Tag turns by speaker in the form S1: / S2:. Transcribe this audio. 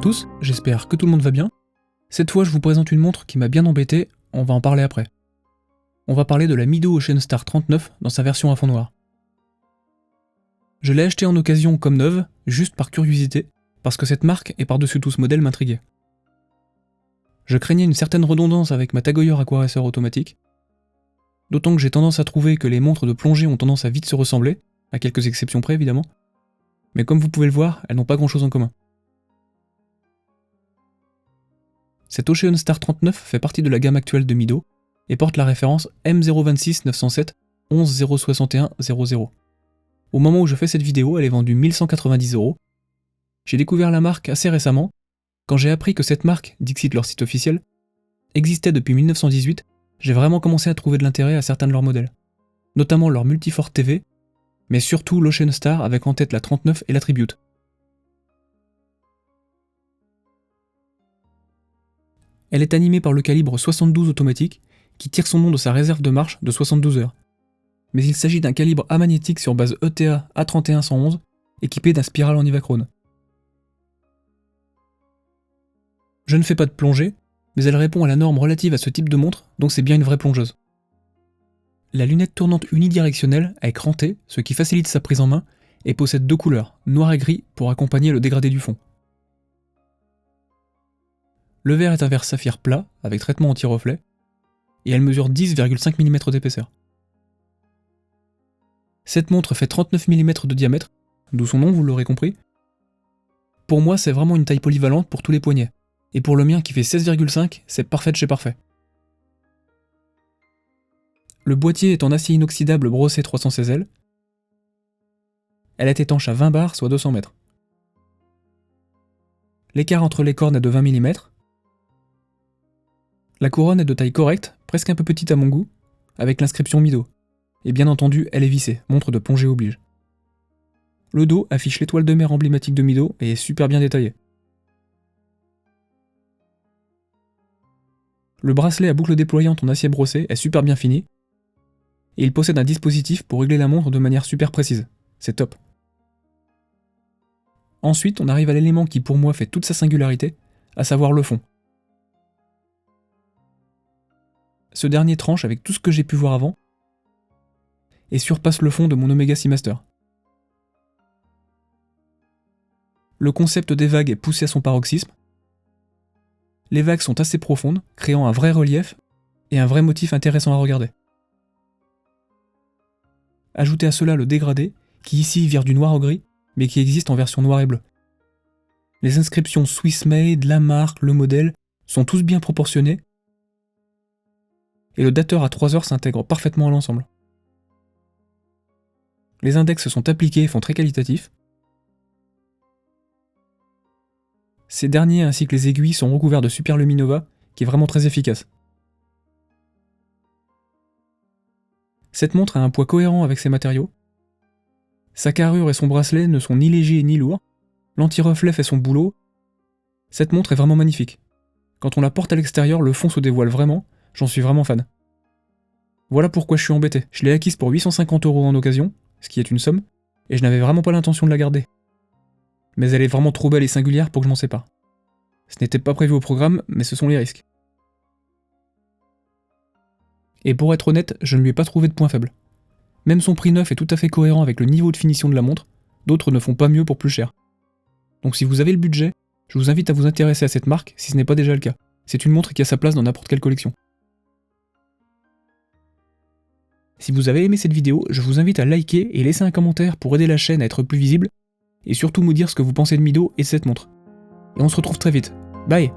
S1: tous, j'espère que tout le monde va bien. Cette fois je vous présente une montre qui m'a bien embêté, on va en parler après. On va parler de la Mido Ocean Star 39 dans sa version à fond noir. Je l'ai achetée en occasion comme neuve, juste par curiosité, parce que cette marque et par-dessus tout ce modèle m'intriguait. Je craignais une certaine redondance avec ma Tag Heuer aquaresseur automatique, d'autant que j'ai tendance à trouver que les montres de plongée ont tendance à vite se ressembler, à quelques exceptions près évidemment, mais comme vous pouvez le voir, elles n'ont pas grand chose en commun. Cette Ocean Star 39 fait partie de la gamme actuelle de Mido et porte la référence M026 907 11 061 00. Au moment où je fais cette vidéo, elle est vendue 1190€. J'ai découvert la marque assez récemment, quand j'ai appris que cette marque, dixit leur site officiel, existait depuis 1918, j'ai vraiment commencé à trouver de l'intérêt à certains de leurs modèles, notamment leur Multifort TV, mais surtout l'Ocean Star avec en tête la 39 et la Tribute. Elle est animée par le calibre 72 automatique, qui tire son nom de sa réserve de marche de 72 heures. Mais il s'agit d'un calibre amagnétique sur base ETA A31111, équipé d'un spiral en Ivachrone. Je ne fais pas de plongée, mais elle répond à la norme relative à ce type de montre, donc c'est bien une vraie plongeuse. La lunette tournante unidirectionnelle est crantée, ce qui facilite sa prise en main, et possède deux couleurs, noir et gris, pour accompagner le dégradé du fond. Le verre est un verre saphir plat, avec traitement anti-reflet, et elle mesure 10,5 mm d'épaisseur. Cette montre fait 39 mm de diamètre, d'où son nom, vous l'aurez compris. Pour moi, c'est vraiment une taille polyvalente pour tous les poignets, et pour le mien qui fait 16,5, c'est parfait de chez parfait. Le boîtier est en acier inoxydable brossé 316L. Elle est étanche à 20 bars, soit 200 mètres. L'écart entre les cornes est de 20 mm. La couronne est de taille correcte, presque un peu petite à mon goût, avec l'inscription Mido. Et bien entendu, elle est vissée, montre de plongée oblige. Le dos affiche l'étoile de mer emblématique de Mido et est super bien détaillé. Le bracelet à boucle déployante en acier brossé est super bien fini, et il possède un dispositif pour régler la montre de manière super précise. C'est top. Ensuite, on arrive à l'élément qui pour moi fait toute sa singularité, à savoir le fond. Ce dernier tranche avec tout ce que j'ai pu voir avant, et surpasse le fond de mon Omega Seamaster. Le concept des vagues est poussé à son paroxysme. Les vagues sont assez profondes, créant un vrai relief et un vrai motif intéressant à regarder. Ajoutez à cela le dégradé, qui ici vire du noir au gris, mais qui existe en version noir et bleu. Les inscriptions Swiss Made, la marque, le modèle, sont tous bien proportionnés, et le dateur à 3 heures s'intègre parfaitement à l'ensemble. Les index sont appliqués et font très qualitatif. Ces derniers ainsi que les aiguilles sont recouverts de Super Luminova, qui est vraiment très efficace. Cette montre a un poids cohérent avec ses matériaux. Sa carrure et son bracelet ne sont ni légers ni lourds. L'anti-reflet fait son boulot. Cette montre est vraiment magnifique. Quand on la porte à l'extérieur, le fond se dévoile vraiment, j'en suis vraiment fan. Voilà pourquoi je suis embêté. Je l'ai acquise pour 850€ en occasion, ce qui est une somme, et je n'avais vraiment pas l'intention de la garder. Mais elle est vraiment trop belle et singulière pour que je m'en sépare. Ce n'était pas prévu au programme, mais ce sont les risques. Et pour être honnête, je ne lui ai pas trouvé de point faible. Même son prix neuf est tout à fait cohérent avec le niveau de finition de la montre, d'autres ne font pas mieux pour plus cher. Donc si vous avez le budget, je vous invite à vous intéresser à cette marque si ce n'est pas déjà le cas. C'est une montre qui a sa place dans n'importe quelle collection. Si vous avez aimé cette vidéo, je vous invite à liker et laisser un commentaire pour aider la chaîne à être plus visible, et surtout me dire ce que vous pensez de Mido et de cette montre. Et on se retrouve très vite. Bye!